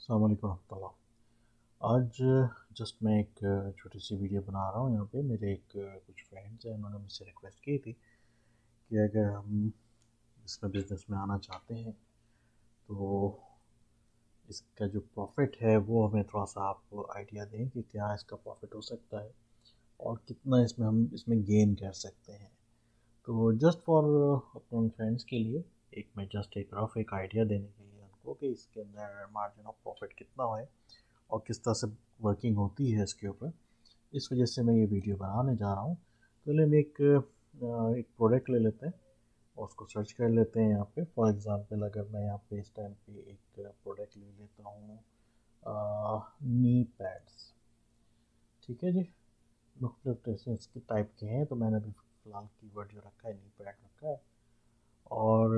अस्सलाम वालेकुम रहमतुल्लाह। आज जस्ट मैं एक छोटी सी वीडियो बना रहा हूँ। यहाँ पे मेरे एक कुछ फ्रेंड्स हैं, उन्होंने मुझसे रिक्वेस्ट की थी कि अगर हम इसमें बिज़नेस में आना चाहते हैं तो इसका जो प्रॉफिट है वो हमें थोड़ा सा आप आइडिया दें कि क्या इसका प्रॉफिट हो सकता है और कितना इसमें हम इसमें गेन कर सकते हैं। तो जस्ट फॉर अपने उन फ्रेंड्स के लिए मैं जस्ट एक रफ एक आइडिया देने के लिए उनको कि इसके अंदर मार्जिन ऑफ प्रॉफिट कितना है और किस तरह से वर्किंग होती है इसके ऊपर। इस वजह से मैं ये वीडियो बनाने जा रहा हूँ। तो चलिए हम एक प्रोडक्ट ले लेते हैं और उसको सर्च कर लेते हैं। यहाँ पे फॉर एग्ज़ाम्पल अगर मैं यहाँ पे इस टाइम पे एक प्रोडक्ट ले लेता हूँ, नी पैड्स। ठीक है जी, मुख्तलिफ इसके टाइप के हैं, तो मैंने अभी फ़िलहाल कीवर्ड जो रखा है नी पैड रखा है। और